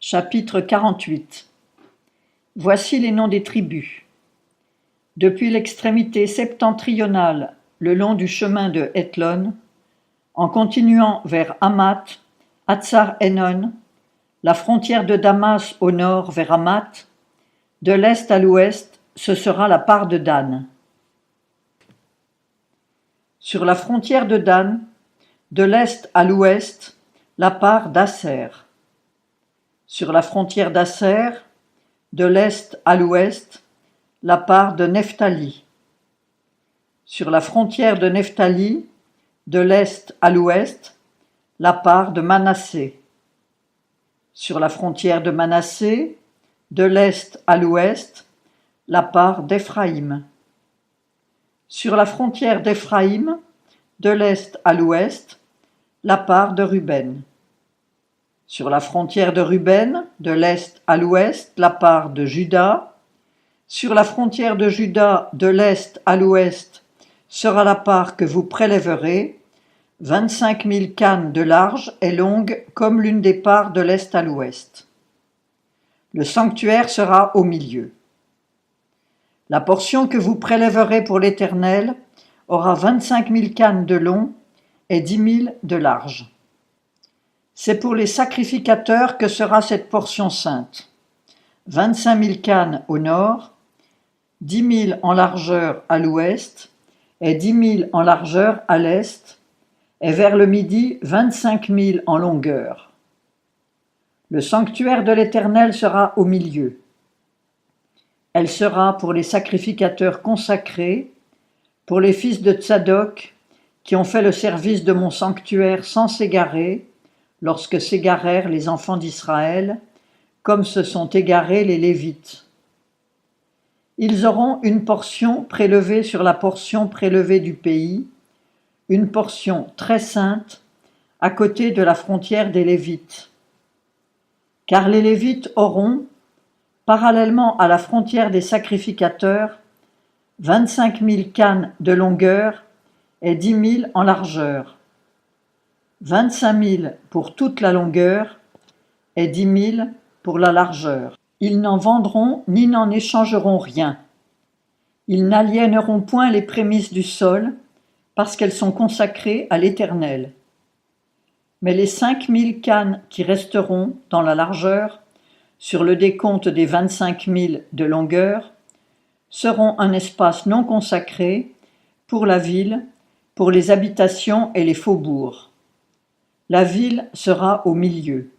Chapitre 48. Voici les noms des tribus. Depuis l'extrémité septentrionale, le long du chemin de Hethlon, en continuant vers Hamath, Hatsar-Enon, la frontière de Damas au nord vers Hamath, de l'est à l'ouest, ce sera la part de Dan. Sur la frontière de Dan, de l'est à l'ouest, la part d'Asser. Sur la frontière d'Asser, de l'est à l'ouest, la part de Nephtali. Sur la frontière de Nephtali, de l'est à l'ouest, la part de Manassé. Sur la frontière de Manassé, de l'est à l'ouest, la part d'Éphraïm. Sur la frontière d'Éphraïm, de l'est à l'ouest, la part de Ruben. Sur la frontière de Ruben, de l'est à l'ouest, la part de Juda. Sur la frontière de Juda, de l'est à l'ouest, sera la part que vous prélèverez, 25 000 cannes de large et longue comme l'une des parts de l'est à l'ouest. Le sanctuaire sera au milieu. La portion que vous prélèverez pour l'Éternel aura 25 000 cannes de long et 10 000 de large. C'est pour les sacrificateurs que sera cette portion sainte. 25 000 cannes au nord, 10 000 en largeur à l'ouest et 10 000 en largeur à l'est, et vers le midi 25 000 en longueur. Le sanctuaire de l'Éternel sera au milieu. Elle sera pour les sacrificateurs consacrés, pour les fils de Tsadok, qui ont fait le service de mon sanctuaire sans s'égarer, lorsque s'égarèrent les enfants d'Israël, comme se sont égarés les Lévites. Ils auront une portion prélevée sur la portion prélevée du pays, une portion très sainte, à côté de la frontière des Lévites. Car les Lévites auront, parallèlement à la frontière des sacrificateurs, 25 000 cannes de longueur et 10 000 en largeur. 25 000 pour toute la longueur et 10 000 pour la largeur. Ils n'en vendront ni n'en échangeront rien. Ils n'aliéneront point les prémices du sol, parce qu'elles sont consacrées à l'Éternel. Mais les 5 000 cannes qui resteront dans la largeur, sur le décompte des 25 000 de longueur, seront un espace non consacré pour la ville, pour les habitations et les faubourgs. La ville sera au milieu.